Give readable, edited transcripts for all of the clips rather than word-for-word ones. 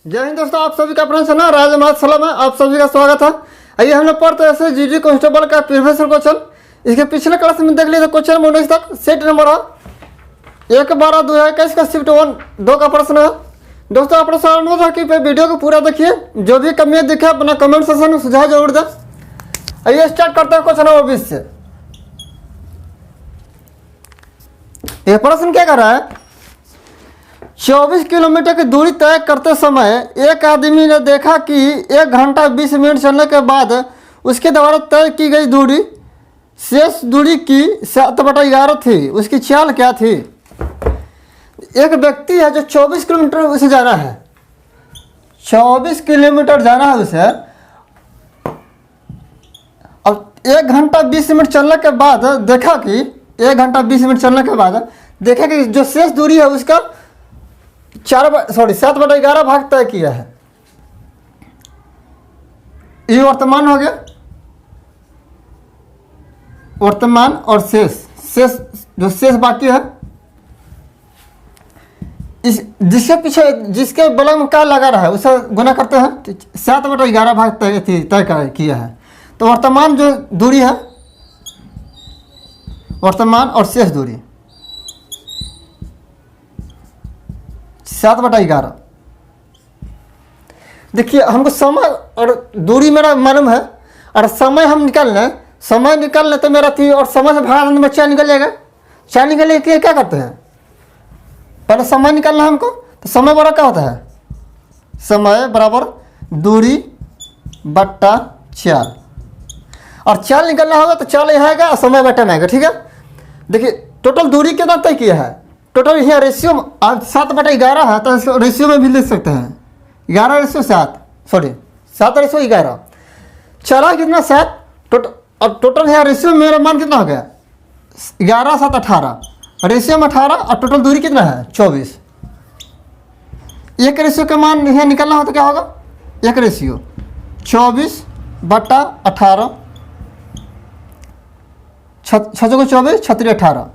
जय हिंद दोस्तों, आप सभी का अपना चैनल राज सलाम है। आप सभी का स्वागत है। आइए हम लोग पढ़ते हैं जीडी कांस्टेबल का प्रीवियस क्वेश्चन। इसके पिछले क्लास में देख लिए थे क्वेश्चन 19 तक। सेट नंबर है 1/12/2021 का शिफ्ट 1-2 का प्रश्न है। दोस्तों अपने साथ अनुरोध है कि वीडियो को पूरा देखिए, जो भी कमियाँ दिखे अपना कमेंट सेक्शन में सुझाव जरूर दें। आइए स्टार्ट करते हैं क्वेश्चन नंबर 20 से। यह प्रश्न क्या कर रहा है, 24 किलोमीटर की दूरी तय करते समय एक आदमी ने देखा कि 1 घंटा 20 मिनट चलने के बाद उसके द्वारा तय की गई दूरी शेष दूरी की 7/11 थी। उसकी चाल क्या थी? एक व्यक्ति है जो 24 किलोमीटर उसे जाना है, 24 किलोमीटर जाना है उसे, और 1 घंटा 20 मिनट चलने के बाद देखा कि 1 घंटा 20 मिनट चलने के बाद देखा कि जो शेष दूरी है उसका 7/11 भाग तय किया है। ये वर्तमान हो गया, वर्तमान और शेष जो शेष बाकी है इस जिसके पीछे जिसके बगल में क्या लगा रहा है उसे गुना करते हैं तो 7/11 भाग तय किया है। तो वर्तमान जो दूरी है, वर्तमान और शेष दूरी 7/11। देखिए हमको समय और दूरी मेरा मालूम है और समय हम निकालना, समय निकालना तो मेरा थी और समय से भाग में 4 निकल जाएगा। 4 निकलने के लिए क्या करते हैं, पहले समय निकालना है हमको। तो समय बराबर क्या होता है, समय बराबर दूरी बट्टा 4, और 4 निकलना होगा तो 4 यहाँ आएगा और समय बट्टा में आएगा। ठीक है, देखिए टोटल दूरी कितना तय किया है, टोटल यहाँ रेशियो 7/11 है तो इसको रेशियो में भी लिख सकते हैं 11:7, सॉरी 7:11। चला कितना 7 टोटल, अब टोटल यहाँ रेशियो में मेरा मान कितना हो गया 11 7 18, रेशियो में 18 और टोटल दूरी कितना है 24। एक रेशियो का मान यहाँ निकलना हो तो क्या होगा, एक रेशियो 24/18, 6 को 24 36 18,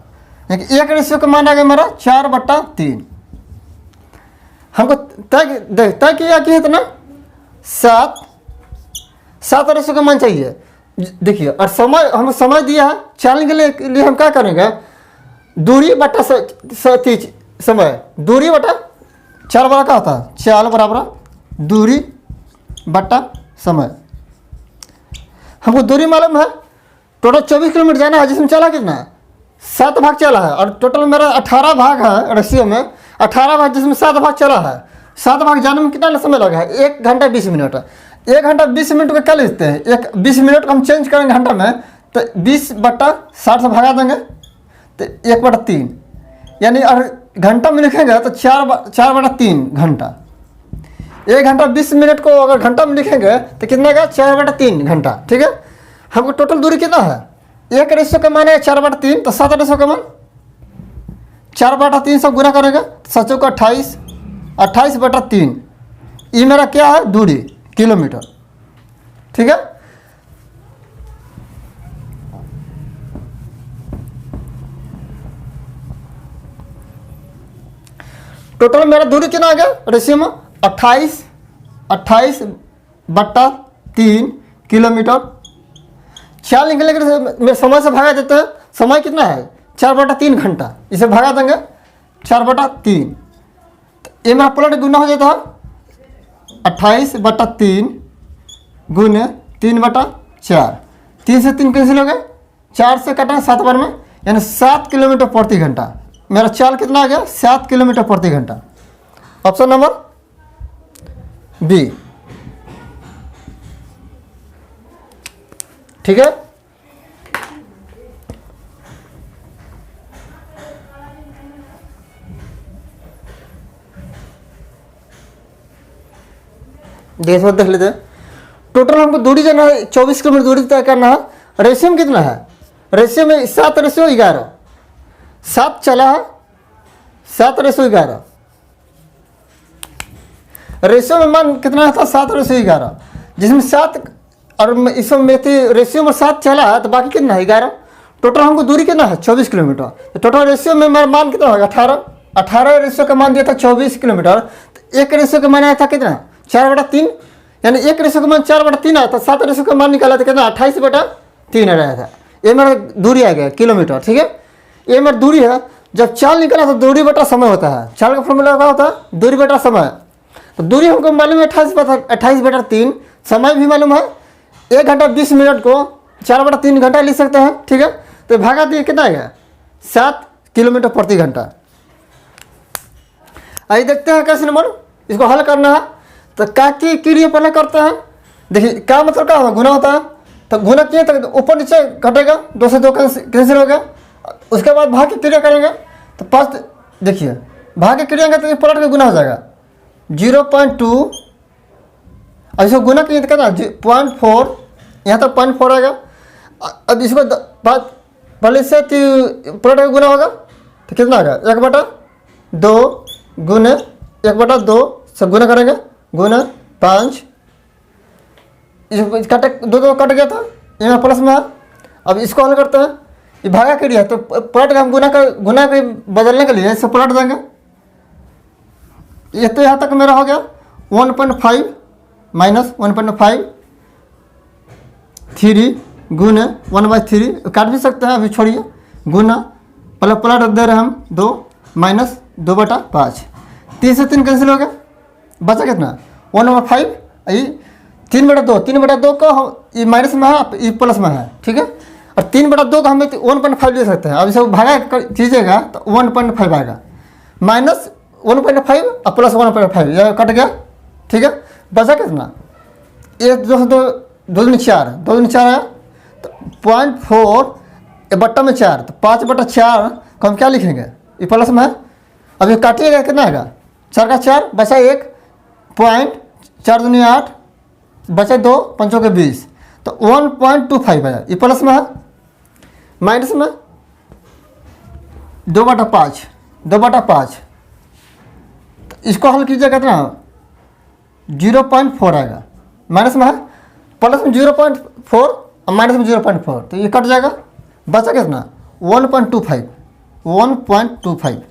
एक रेशियो का मान आ गया मेरा 4/3। हमको तय किया कि इतना 7 रेशियो का मान चाहिए। देखिए और समय हम समय दिया है, चलने के लिए हम क्या करेंगे, दूरी बट्टा समय, दूरी बट्टा 4 बराबर क्या होता है 4 बराबर दूरी बट्टा समय। हमको दूरी मालूम है, टोटल 24 किलोमीटर जाना है जिसमें चला कितना है 7 भाग चला है, और टोटल मेरा 18 भाग है रेशियो में, 18 भाग जिसमें 7 भाग चला है। 7 भाग जाने में कितना समय लगा है 1 घंटा 20 मिनट। 1 घंटा 20 मिनट को क्या लिखते हैं, 20 मिनट को हम चेंज करेंगे घंटा में तो 20/60 से भगा देंगे तो 1/3, यानी और घंटा में लिखेंगे तो 4/3 घंटा। 1 घंटा 20 मिनट को अगर घंटा में लिखेंगे तो कितना का 4/3 घंटा। ठीक है, हमको टोटल दूरी कितना है, एक रेशियो का मान है 4/3, तो 7 रेशियो का मान 4/3 सब गुना करेंगे 7 को 28, 28/3। ये मेरा क्या है दूरी किलोमीटर। ठीक है, टोटल मेरा दूरी कितना आ गया रेशियो में 28/3 किलोमीटर। 4 निकलने के समय से भागा देते हैं, समय कितना है 4/3 घंटा, इसे भागा देंगे 4/3। ये मेरा पलट गुना हो जाता है 28/3 गुने 3/4, 3 से 3 कैंसिल हो गए, 4 से कटा 7 बार में, यानी 7 किलोमीटर प्रति घंटा। मेरा चाल कितना आ गया 7 किलोमीटर प्रति घंटा। Option number B. ठीक है, देख लेते हैं। टोटल हमको दूरी जाना है 24 किलोमीटर दूरी तय करना है। रेशियो में कितना है, रेशियो में 7:11, 7 चला है 7:11। रेशियो में मान कितना था 7:11, जिसमें 7 और इसमें रेशियो में 7 चला है तो बाकी कितना है 11। टोटल हमको दूरी कितना है 24 किलोमीटर। तो टोटल रेशियो में मेरा मान कितना होगा 18, 18 रेशियो का मान दिया था 24 किलोमीटर। तो 1 रेशो का मान आया था कितना 4/3, यानी 1 रेशो का मान 4/3 आया था, 7 रेशो का मान निकाला था कितना 28/3 आया था। ये मेरा दूरी आ गया किलोमीटर, ठीक है। ये मेरी दूरी है। जब चाल निकला तो दूरी बटा समय होता है, चाल का फॉर्मूला क्या होता है दूरी बटा समय। तो दूरी हमको मालूम है 28/3, समय भी मालूम है। 1 घंटा 20 मिनट को 4/3 घंटा लिख सकते हैं, ठीक है। तो भागा दिए कितना आएगा 7 किलोमीटर प्रति घंटा। आइए देखते हैं कैसे नंबर इसको हल करना है। तो का की क्रिया पहले करते हैं। देखिए क्या मतलब क्या होगा गुना होता है, तो गुना किए तो ऊपर नीचे घटेगा, 2 से 2 कैंसिल हो गया। उसके बाद भाग की क्रिया करेंगे तो 5, देखिए भाग की क्रिया तो पलट के गुना हो जाएगा 0.2। अब इसको गुना किए तो कितना 0.4, यहाँ तक 0.4 आएगा। अब इसको पहले से पलट के गुना होगा तो कितना आएगा 1/2 गुना 1/2 से गुना करेंगे, गुना 5, कट 2 कट गया था, यहाँ प्लस में है। अब इसको हल करते हैं, ये भागा क्रिया है तो पलट के हम गुना के बदलने के लिए इसे पलट देंगे। ये तो यहाँ तक मेरा हो गया 1.5 माइनस 1.5 3 गुना 1/3, काट भी सकते हैं, अभी छोड़िए, गुना पलट दे रहे हैं हम 2 माइनस 2/5, 3 से 3 कैंसिल हो गया, बचा कितना 1/5। ये 3/2, 3/2 का ये माइनस में है, ये प्लस में है, ठीक है। और 3/2 का हमें 1.5 ले सकते हैं। अब इसे भागा कीजिएगा तो 1.5 आएगा, माइनस 1.5 और प्लस 1.5, यह कट गया, ठीक है। बचा कितना 1 2 2 दूनी 4, 2 दूनी 4 आया तो 0.4 बट्टा में 4, तो 5/4 को हम क्या लिखेंगे ये प्लस में है। अब ये काटिएगा कितना आएगा 4 का 4 बचा 1, 4 दूनी 8 बचा 2, 5 के 20, तो 1.25 आया, ये प्लस में है। माइनस में 2/5, 2/5, तो इसको हल कीजिएगा कितना 0.4 आएगा, माइनस में है, प्लस में 0.4 और माइनस में 0.4, तो ये कट जाएगा, बचा कितना 1.25, 1.25।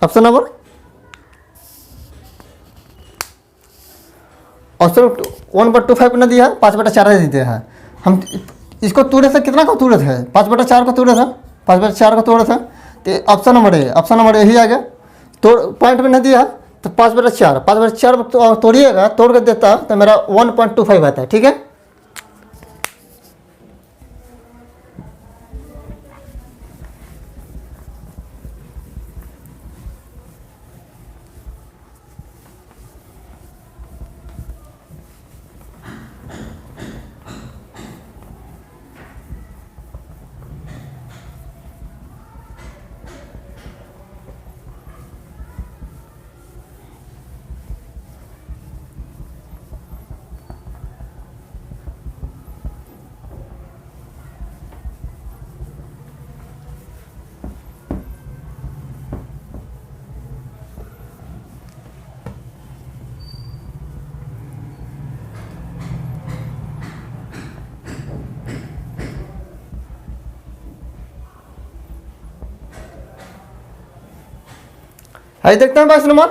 ऑप्शन नंबर ऑप्शन 1.25 ने दिया है, 5/4 दे दिया है। हम इसको तोड़े थे, कितना को तोड़े थे 5/4 को तोड़े थे, 5/4 को तोड़े थे, तो option number A, option number यही आ गया। तोड़ पॉइंट में नहीं दिया तो 5/4 तोड़िएगा, तोड़ के देता तो मेरा 1.25 आता है, ठीक है। आइए देखते हैं 22 नंबर।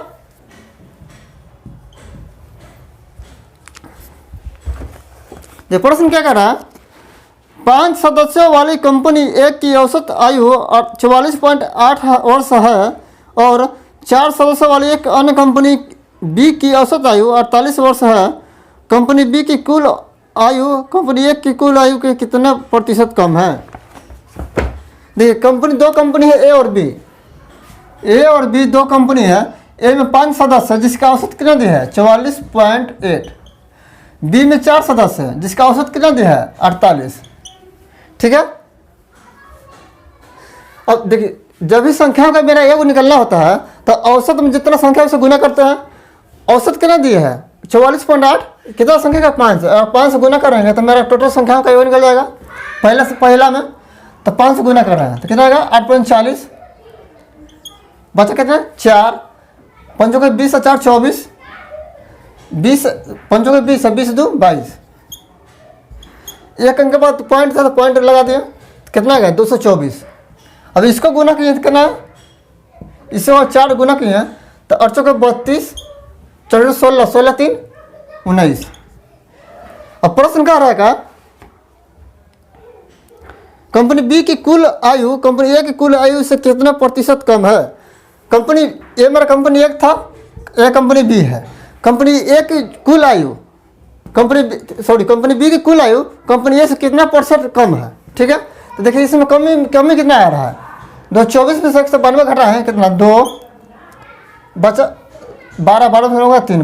ये प्रश्न क्या कर रहा है, 5 सदस्यों वाली कंपनी ए की औसत आयु 44.8 वर्ष है और 4 सदस्यों वाली एक अन्य कंपनी बी की औसत आयु 48 वर्ष है। कंपनी बी की कुल आयु कंपनी ए की कुल आयु के कितना प्रतिशत कम है। देखिए दो कंपनी है ए और बी, ए और बी 2 कंपनी है। ए में 5 सदस्य है जिसका औसत कितना दिया है 44.8, बी में 4 सदस्य है जिसका औसत कितना दिया है 48, ठीक है। अब देखिए जब भी संख्याओं का मेरा योग निकलना होता है तो औसत में जितना संख्या उसे गुना करते हैं। औसत कितना दिया है 44.8, कितना संख्या का 5 है, और 5 से गुना करेंगे तो मेरा टोटल संख्याओं का योग निकल जाएगा। पहला में तो 5 से गुना कर रहे हैं तो कितना आएगा 8.40, बचा कितना 4, 5 के 20 और 4 24, 20 5 के 20 और 20 2 22। एक अंक के बाद पॉइंट था तो पॉइंट लगा दिया, कितना गया 224। अब इसको गुना किए कितना, इससे और 4 गुना किए तो 8 चौके 32, 4 16, 16 3 19। अब प्रश्न कह रहेगा कंपनी बी की कुल आयु कंपनी ए की कुल आयु से कितना प्रतिशत कम है। कंपनी ए मेरा कंपनी एक था, ए कंपनी बी है। कंपनी ए की कुल आयु कंपनी बी की कुल आयु कंपनी ए से कितना परसेंट कम है। ठीक है, तो देखिए इसमें कमी कितना आ रहा है। 224 में से 192 घटा है कितना, 2 बचा 12 12 फिर होगा 3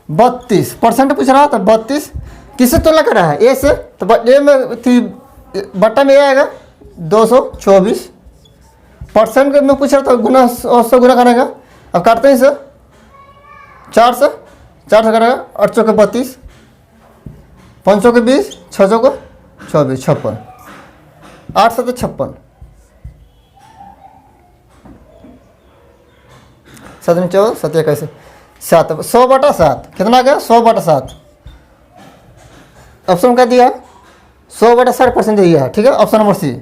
32% पूछ रहा था। 32 किससे तुलना कर रहा है, ए से, तो ए में थी बट्टा में आएगा 224। परसेंट में पूछ रहा था, गुना 100 गुना करेगा। अब काटते हैं इसे 4 से करेगा, 8 चौके 32, 5 चौके 20, 6 चौके 24, 56, 8 से 56, 7 14, 7 21, 7 100/7 कितना आ गया, 100/7। ऑप्शन क्या दिया, 100/60% दिया है। ठीक है, option number C,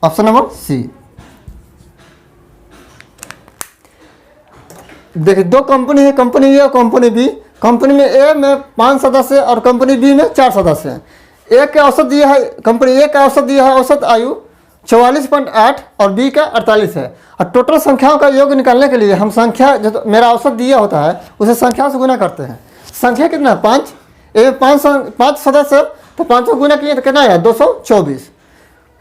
option number C. देखिए दो कंपनी है, कंपनी ए और कंपनी बी। कंपनी में ए में 5 सदस्य और कंपनी बी में 4 सदस्य हैं। ए का औसत दिया है, कंपनी ए का औसत दिया है, औसत आयु 44.8 और बी का 48 है। और टोटल संख्याओं का योग निकालने के लिए हम संख्या जो तो मेरा औसत दिया होता है उसे संख्या से गुना करते हैं। संख्या कितना है 5, ए 5 सदस्य, तो 5 को गुना किए तो कितना है 224।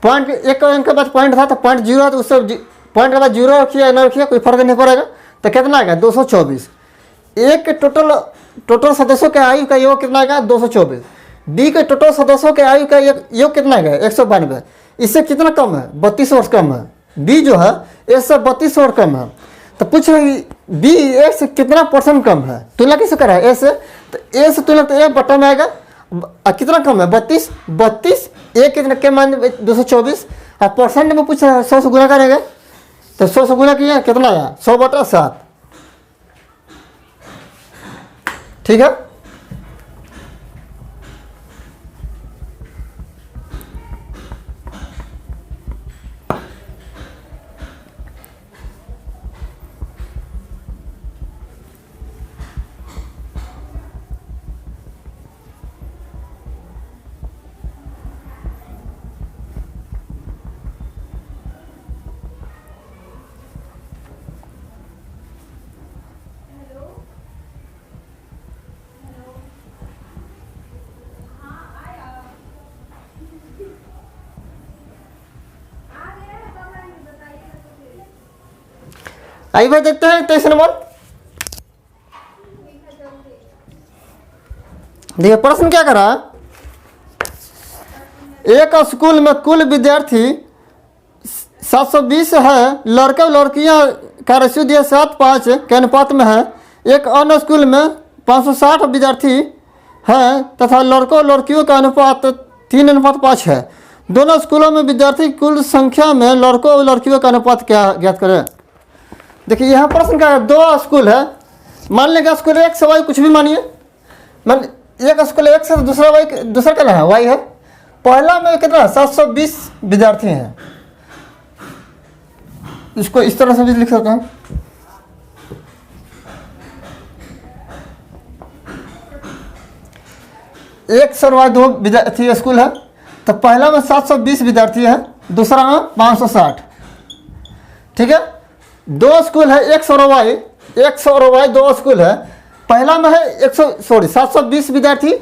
पॉइंट एक अंक के बाद पॉइंट था तो पॉइंट 0 है, तो उससे पॉइंट के बाद 0 रखिए न रखिए कोई फर्क नहीं पड़ेगा। तो कितना आएगा 224। एक के टोटल सदस्यों के आयु का योग कितना आएगा 224। डी के टोटल सदस्यों के आयु का योग कितना आएगा 192। इससे कितना कम है 32 वर्ष कम है। बी जो है इससे 32 वर्ष कम है। तो पूछ रहे बी ए से कितना परसेंट कम है, तुलना किससे करा है ए से, तो ए से तुलना तो ए बट्टा में आएगा। कितना कम है 32 ए कितना के मान 224। और परसेंट में पूछ रहा है 100 से गुना करेंगे, तो 100 से गुना किया कितना आया 100/7। ठीक है, आइए भाई देखते हैं 23 नंबर। देखिए प्रश्न क्या करा, एक स्कूल में कुल विद्यार्थी 720 है, लड़के और लड़कियां का रेशियो दिया 7:5 के अनुपात में है। एक अन्य स्कूल में 560 विद्यार्थी हैं तथा लड़कों और लड़कियों का अनुपात 3:5 है। दोनों स्कूलों में विद्यार्थी कुल संख्या में लड़कों और लड़कियों का अनुपात क्या ज्ञात करें। देखिए यहाँ प्रश्न क्या है, 2 स्कूल है, मान लेंगे स्कूल एक से वाई कुछ भी मानिए, मान एक स्कूल एक से दूसरा वाई, दूसरा क्या है वाई है। पहला में कितना 720 विद्यार्थी हैं, इसको इस तरह से भी लिख सकते हैं। एक से वाई 2 विद्यार्थी स्कूल है, तो पहला में 720 विद्यार्थी है, दूसरा में 560। ठीक है, 2 स्कूल है, एक सौ वाई 2 स्कूल है। पहला में है 720 विद्यार्थी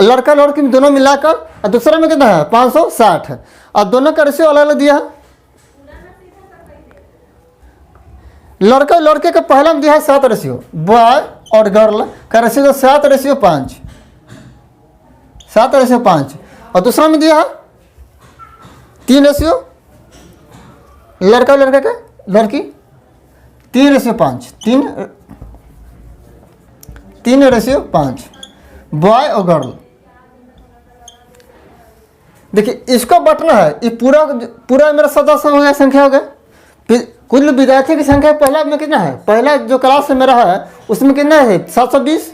लड़का लड़की दोनों मिलाकर, और दूसरा में कितना है 560 है। और दोनों का रेशियो अलग अलग दिया है। लड़का लड़के का पहला में दिया है 7 रेशियो, बॉय और गर्ल का रेशियो 7:5, 7:5। और दूसरा में दिया है 3 रेशियो, लड़का लड़के का लड़की 3:5, 3:5 बॉय और गर्ल। देखिए इसको बटना है, ये पूरा मेरा सदस्य हो गया, संख्या हो गया। कुल विद्यार्थी की संख्या पहला में कितना है, पहला जो क्लास से मेरा है उसमें कितना है 720।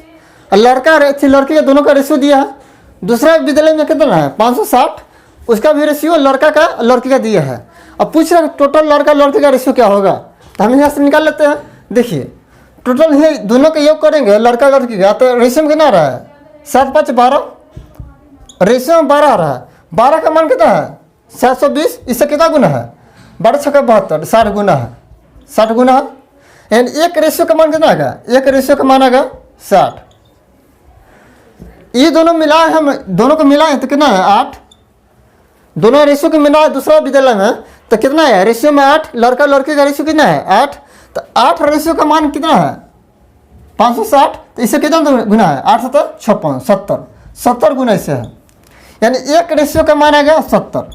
और लड़की का दोनों का रेशियो दिया है। दूसरा विद्यालय में कितना है 560, उसका भी रेशियो लड़का का लड़की का दिया है। अब पूछ रहे टोटल लड़का लड़की का रेशियो क्या होगा, तो हम यहाँ से निकाल लेते हैं। देखिए टोटल ये दोनों का योग करेंगे लड़का लड़की का, तो रेशियो में कितना आ रहा है 7 5 12, रेशियो में 12 आ रहा है। 12 का मान कितना है 720, इससे कितना गुना है 12 6 72, 60 गुना है, 60 गुना है। यानी एक रेशियो का मान कितना आएगा, एक रेशियो का मान आएगा 60। ये दोनों मिला है, हम दोनों को मिला है तो कितना है 8। दोनों रेशियो को मिला है दूसरा विद्यालय में तो कितना है रेशियो में 8, लड़का लड़की का रेशियो कितना है 8, तो 8 रेशियो का मान कितना है 560। तो इससे कितना गुना है 8 7 56 70, 70 गुना इससे है। यानी एक रेशियो का मान आ गया 70।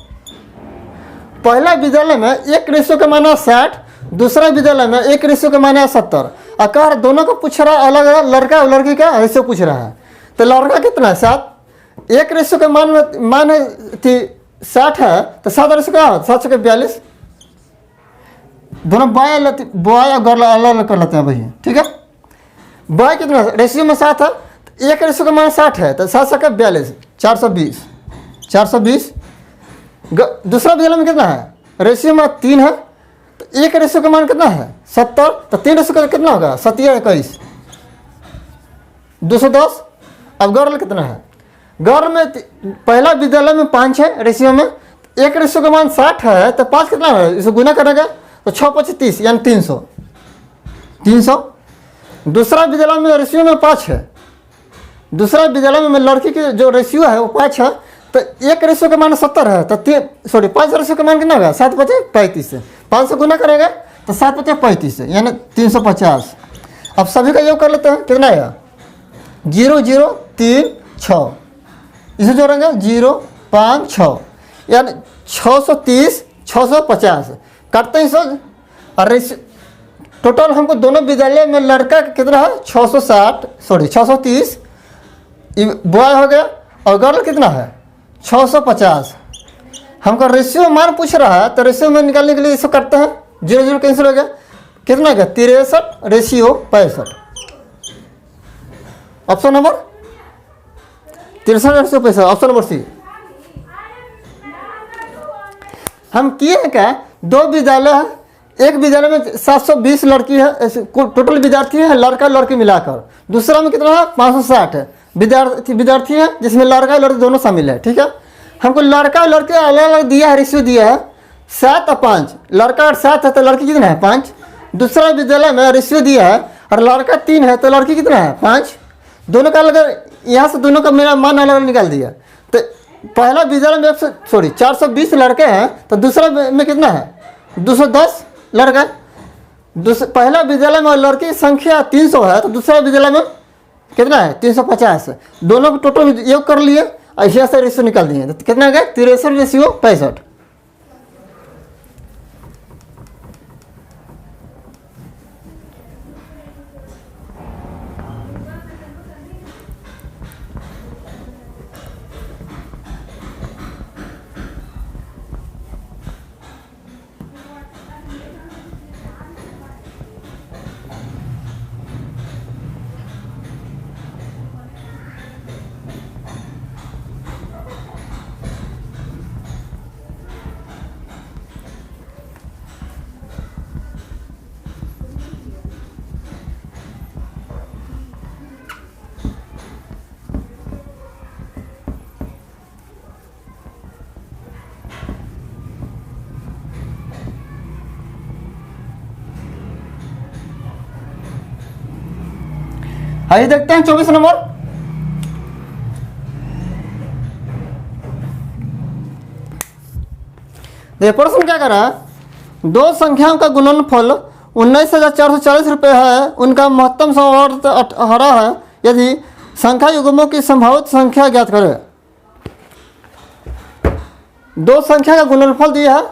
पहला विद्यालय में एक रेशियो का मान है 60, दूसरा विद्यालय में एक रेशियो का मान है 70। अकार दोनों को पूछ रहा है अलग अलग, लड़का और लड़की का रेशियो पूछ रहा है। तो लड़का कितना है 7, एक रेशियो का मान है थी 60 है, तो 7 रेशियो का 7 6 42। दोनों बॉय और गर्ल अलग अलग कर लेते हैं भैया, ठीक है। बॉय कितना रेशियो में 7 है, तो एक रेशियो का मान 60 है, तो 7 6 42 420, 420। दूसरा विद्यालय में कितना है रेशियो में 3 है, तो एक रेशियो का मान कितना है 70, तो 3 रेशियो का कितना होगा 7 21 210। अब गर्ल कितना है, गर्ल में पहला विद्यालय में 5 है रेशियो में, एक रेशियो का मान 60 है, तो 5 कितना है इसे गुना करेगा तो 6 5 30 यानी 300, 300। दूसरा विद्यालय में रेशियो में 5 है, दूसरा विद्यालय में लड़की की जो रेशियो है वो 5 है, तो एक रेशियो का मान 70 है, तो 5 रेशियो का मान कितना होगा 7 5 35 से 500 गुना करेगा तो 7 5 35 से यानी 350। अब सभी का योग कर लेते हैं, कितना आएगा 0 0 3 6, इसे जोड़ेंगे 0 5 6 यानी 630 650 काटते हैं इसे। और टोटल हमको दोनों विद्यालय में लड़का कितना है 630, बॉय हो गया, और गर्ल कितना है 650। हमको रेशियो मान पूछ रहा है, तो रेशियो में निकालने के लिए इसको करते हैं, 0 0 कैंसिल हो गया, कितना हो गया 63 ratio 65। Option number 63 ratio 65, option number C. हम किए हैं क्या, दो विद्यालय है, एक विद्यालय में 720 लड़की है, टोटल विद्यार्थी है लड़का लड़की मिलाकर, दूसरा में कितना है 560 है विद्यार्थी है जिसमें लड़का लड़की दोनों शामिल है, ठीक है। हमको लड़का और लड़के अलग अलग दिया है, रेशियो दिया है 7 और 5, लड़का और 7 है तो लड़की कितना है 5। दूसरा विद्यालय में रेशियो दिया है और लड़का 3 है तो लड़की कितना है 5। दोनों का अलग, यहाँ से दोनों का मेरा मान अलग अलग निकाल दिया। तो पहला विद्यालय में 420 लड़के हैं, तो दूसरा में कितना है 210 लड़का। पहला विद्यालय में लड़की की संख्या 300 है, तो दूसरा विद्यालय में कितना है 350। दोनों को टोटल योग कर लिए, ऐसे से रेशियो निकाल दिए, तो कितना गया 63 रेशियो 65। आइए देखते हैं 24 नंबर। ये प्रश्न क्या कर रहा है, दो संख्याओं का गुणनफल 19,440 रुपये है, उनका महत्तम समवर्त 18 है, यदि संख्या युग्मों की संभावित संख्या ज्ञात करें। दो संख्या का गुणनफल दिया है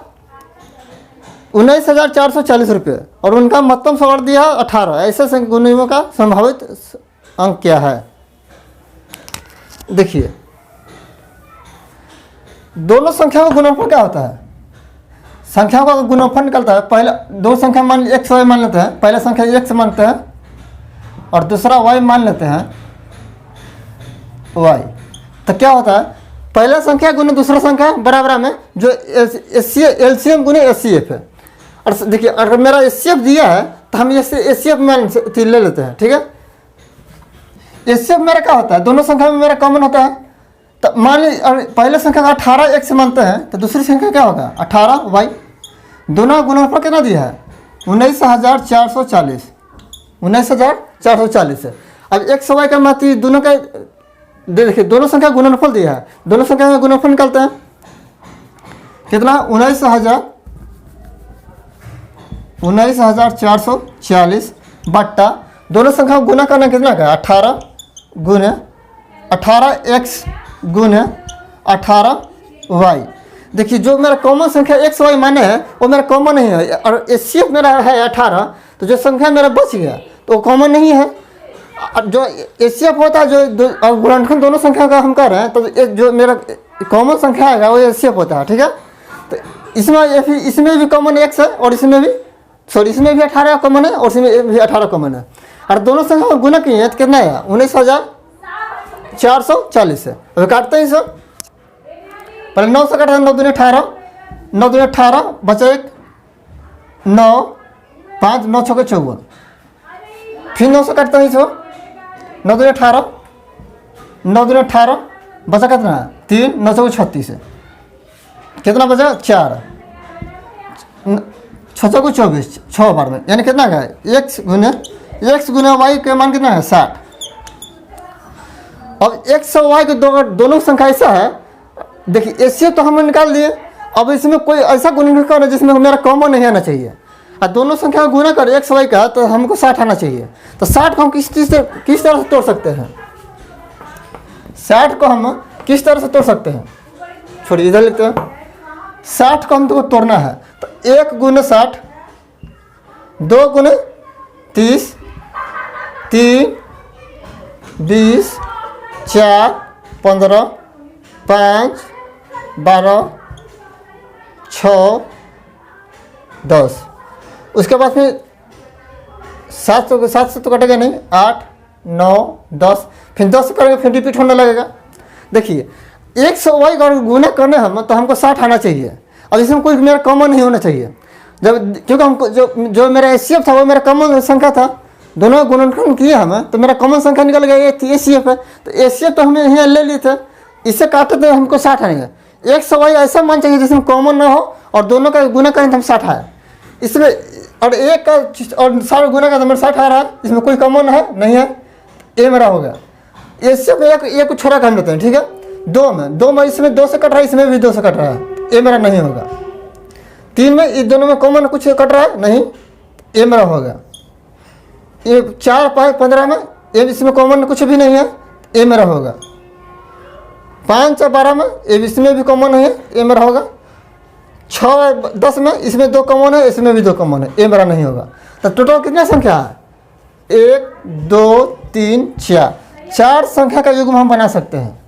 19,440 रुपये और उनका महत्तम समवर्त दिया है 18, ऐसे गुणनफल का संभावित अंक क्या है। देखिए दोनों संख्या का गुणनफल क्या होता है, संख्याओं का गुणनफल निकलता है, पहला दो संख्या मान x y मान लेते हैं, पहला संख्या x मानते हैं और दूसरा y मान लेते हैं y, तो क्या होता है पहला संख्या गुने दूसरा संख्या बराबर में जो एलसीएम गुने एचसीएफ है। और देखिए अगर मेरा एचसीएफ दिया है तो हम ऐसे एचसीएफ मान ले लेते हैं, ठीक है। एचसीएफ मेरा क्या होता है, दोनों संख्या में मेरा कॉमन होता है। तो मान लीजिए पहले संख्या का 18x मानते हैं तो दूसरी संख्या क्या होगा 18y। दोनों का गुणनफल कितना दिया है 19,440, 19,440 है। अब x y का माती दोनों का देखिए, दोनों संख्या गुणनफल दिया है, दोनों संख्या का गुणनफल निकालते हैं कितना 19,440 बट्टा दोनों संख्या को गुना करना कितना का 18 गुने 18x गुने 18y। देखिए जो मेरा कॉमन संख्या x y माने है वो मेरा कॉमन नहीं है, और एचसीएफ मेरा है 18, तो जो संख्या मेरा बच गया तो वो कॉमन नहीं है। जो एचसीएफ होता है जो गुणनफल दोनों संख्या का हम कर रहे हैं, तो जो मेरा कॉमन संख्या आएगा वो एचसीएफ होता है, ठीक है। तो इसमें भी कॉमन x है और इसमें भी इसमें भी 18 कॉमन है और इसमें भी 18 कॉमन है, और दोनों संख्या को गुना किए तो कितना है 19,440 है। अभी काटते हैं इसे, पहले 9 से काटा 9 दूनी 18, 9 दूनी 18 बचा 1 9 5 9 6 54, फिर 9 से काटते हैं इसे 9 दूनी 18, 9 दूनी 18 बचा कितना 3 9 6 36 है, कितना बचा 4 6 को 24 6 बार में, यानी कितना का x गुना y का मान कितना है 60। अब x और y के दोनों संख्या ऐसा है, देखिए एचसीएफ तो हमने निकाल दिए। अब इसमें कोई ऐसा गुणनफल करना जिसमें मेरा कॉमन नहीं आना चाहिए, और दोनों संख्या को गुना कर x y का तो हमको 60 आना चाहिए। तो 60 को हम किस तरह से तोड़ सकते हैं, 60 को हम किस तरह से तोड़ सकते हैं, छोड़िए इधर लिखते हैं। 60 को हमको तोड़ना है तो 1 गुने 60, 2 गुने 30, 3 20 4 15 5 12 6 10। उसके बाद फिर 7 से तो कटेगा नहीं, 8 9 10, फिर 10 करेंगे फिर रिपीट होने लगेगा। देखिए x और y अगर गुना करने हम तो हमको 60 आना चाहिए, और इसमें कोई मेरा कॉमन नहीं होना चाहिए। जब क्योंकि हमको जो मेरा एचसीएफ था वो मेरा कॉमन संख्या था, दोनों गुणनफल किए हम तो मेरा कॉमन संख्या निकल गया, ये थी एचसीएफ है। तो एचसीएफ तो हमें यहाँ ले लिए थे, इससे काटे तो हमको 60 आएगा। x और y ऐसा मान चाहिए जिसमें कॉमन ना हो और दोनों का गुना करें तो हम 60 आए इसमें, और एक का और सारे गुना का तो मेरा 60 आ रहा है, इसमें कोई कॉमन है नहीं है, ये मेरा हो गया। एचसीएफ एक छोड़ा कर लेते हैं, ठीक है। 2 में इसमें 2 से कट रहा है, इसमें भी 2 से कट रहा है, ये मेरा नहीं होगा। 3 में इस दोनों में कॉमन कुछ कट रहा है नहीं, ये मेरा होगा। ये 4 5 15 में ये इसमें कॉमन कुछ भी नहीं है, ये मेरा होगा। 5 और 12 में ये इसमें भी कॉमन है, ये मेरा होगा। 6 और 10 में इसमें 2 कॉमन है, इसमें भी 2 कॉमन है, ये मेरा नहीं होगा। तो टोटल कितना संख्या है 1 2 3 4 संख्या का युग्म हम बना सकते हैं।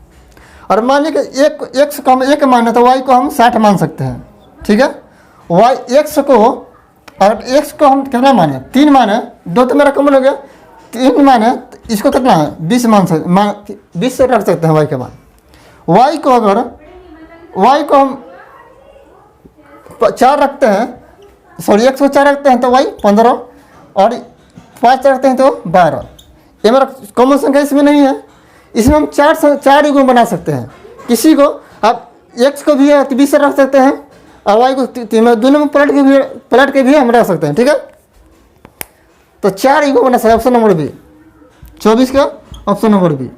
और मान लीजिए कि x को हम 1 माने तो y को हम 60 मान सकते हैं, ठीक है। x को और x को हम कितना माने 3 माने, 2 तो मेरा कॉमन हो गया, 3 माने तो इसको कितना है 20 मान सकते 20 से रख सकते हैं y के मान। y को अगर y को हम 4 रखते हैं, सॉरी x को 4 रखते हैं तो y 15 और 5 रखते हैं तो 12, ये मेरा कॉमन संख्या इसमें नहीं है। इसमें हम 4 युग्म बना सकते हैं, किसी को आप x को भी 20 से रख सकते हैं और y को दोनों में पलट के भी हम रख सकते हैं, ठीक है। तो 4 युग्म बना सकते हैं, ऑप्शन नंबर बी 24 का ऑप्शन नंबर बी।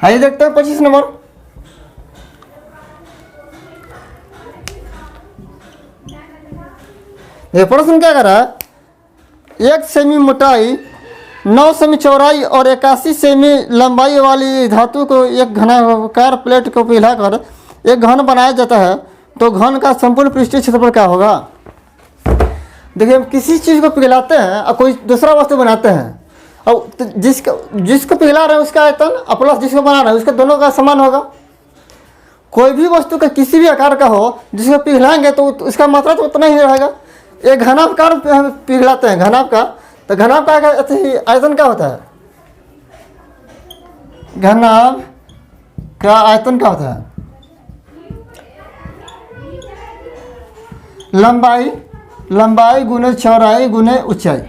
आइए देखते हैं 25 नंबर। ये प्रश्न क्या कर रहा है, 1 सेमी मोटाई 9 सेमी चौड़ाई और 81 सेमी लंबाई वाली धातु को एक घनाकार प्लेट को पिघलाकर एक घन बनाया जाता है, तो घन का संपूर्ण पृष्ठीय क्षेत्रफल क्या होगा। देखिए, हम किसी चीज़ को पिघलाते हैं और कोई दूसरा वस्तु बनाते हैं, और तो जिसको पिघला रहे हैं उसका आयतन और प्लस जिसको बना रहे हैं उसका दोनों का समान होगा। कोई भी वस्तु का किसी भी आकार का हो, जिसको पिघलाएंगे तो उसका मात्रा तो उतना ही रहेगा। एक घनाकार पिघलाते हैं, घनाभ का, तो घनाभ का आयतन क्या होता है, घनाभ का आयतन क्या होता है, लंबाई गुने चौड़ाई गुने ऊंचाई।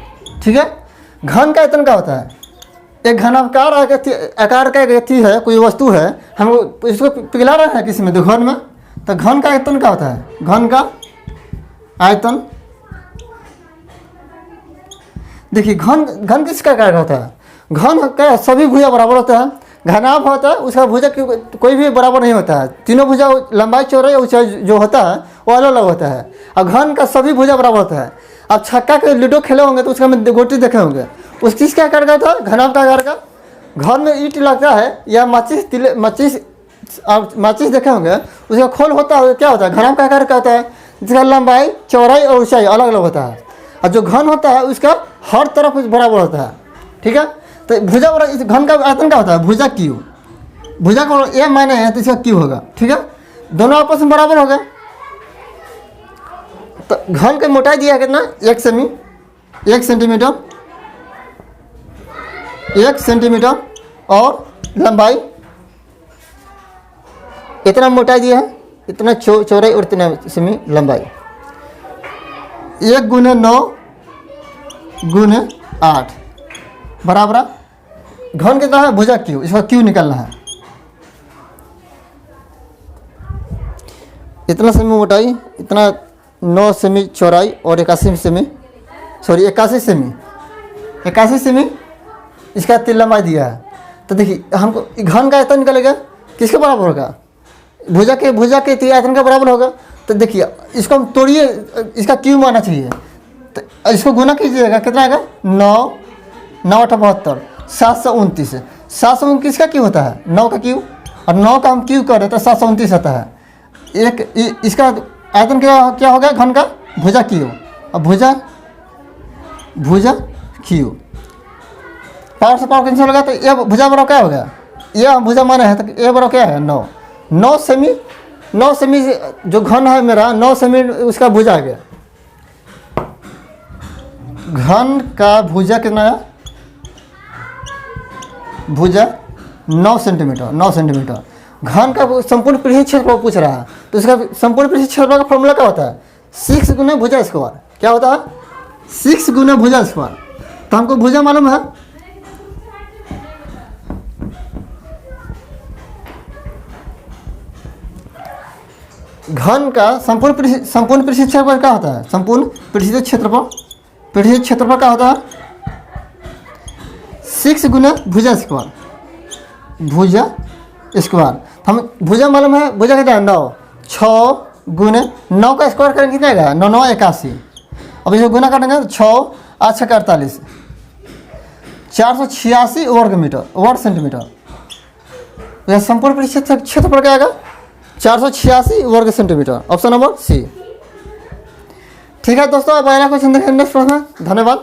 ठीक है, घन का आयतन क्या होता है, एक घनाकार आकार का एक है, कोई वस्तु है, हम इसको पिघला रहे हैं किसी में, तो घन में, तो घन का आयतन क्या होता है, घन का आयतन। देखिए, घन किसका आकार होता है, घन का सभी भुजा बराबर होता है। घनाभ होता है उसका भुजा कोई भी बराबर नहीं होता है, तीनों भुजा लंबाई चौड़ाई ऊंचाई जो होता है वो अलग अलग होता है, और घन का सभी भुजा बराबर होता है। आप छक्का के लूडो खेले होंगे तो उसका में गोटी देखे होंगे, उस चीज़ क्या आकार का था, घनाभ का आकार का। घर में ईंट लगता है या माचिस देखे होंगे, उसका खोल होता है, क्या होता है, घनाभ का आकार का होता है, जिसका लंबाई चौड़ाई और ऊंचाई अलग अलग होता है, और जो घन होता है उसका हर तरफ बराबर होता है। ठीक है, तो भुजा बराबर, इस घन का आयतन क्या होता है, भुजा क्यू, भुजा को ए माने हैं तो इसका क्यू होगा। ठीक है, दोनों आपस में बराबर होगा। तो घन की मोटाई दिया है कितना, 1 सेमी, 1 सेंटीमीटर, 1 सेंटीमीटर, और लंबाई इतना मोटाई दिया है, इतना चौड़ाई और इतना सेमी लंबाई। 1 गुने 9 गुने 8 बराबर घन कितना है, भुजा क्यू, इसका क्यू निकालना है। इतना सेमी मोटाई, इतना 9 सेमी चौड़ाई और 81 सेमी इसका 3 लंबाई दिया है। तो देखिए, हमको घन का आयतन निकलेगा, किसके बराबर होगा, भुजा के आयतन का बराबर होगा। तो देखिए, इसको हम तोड़िए, इसका क्यू माना चाहिए, तो इसको गुना कीजिएगा, कितना आएगा, 9 9 72 729। 729 का क्यू होता है, 9 का क्यू, और 9 का हम क्यू करें तो 729 आता है। इसका आयतन क्या हो गया, घन का भुजा क्यू, और भुजा क्यू, पावर से पावर कैंसिल होगा, तो ये भुजा बराबर क्या हो गया, ये भुजा माने है, तो ये बराबर क्या है, 9 सेमी जो घन है मेरा, 9 सेमी उसका भुजा आ गया। घन का भुजा कितना है, भुजा 9 सेंटीमीटर। घन का संपूर्ण पृष्ठीय क्षेत्रफल पूछ रहा है, तो इसका संपूर्ण पृष्ठीय क्षेत्रफल का फॉर्मूला क्या होता है, 6 गुना भुजा स्क्वायर। क्या होता है, 6 गुना भुजा स्क्वायर। तो हमको भुजा मालूम है, घन का संपूर्ण पृष्ठीय क्षेत्रफल क्या होता है, संपूर्ण पृष्ठीय क्षेत्रफल क्या होता है, 6 गुना भुजा स्क्वायर। हम भुजा मालूम है, भुजा कितना है, 9, 6 गुने 9 का स्क्वायर करेंगे कितना आएगा, 9 9 81। अब इसको गुना करेंगे तो 6 8 6 48, 486 वर्ग सेंटीमीटर। यह संपूर्ण पृष्ठीय क्षेत्रफल क्या आएगा, 486 वर्ग सेंटीमीटर। ऑप्शन नंबर सी। ठीक है दोस्तों, अब अगला क्वेश्चन देखेंगे, नेक्स्ट प्रश्न। धन्यवाद।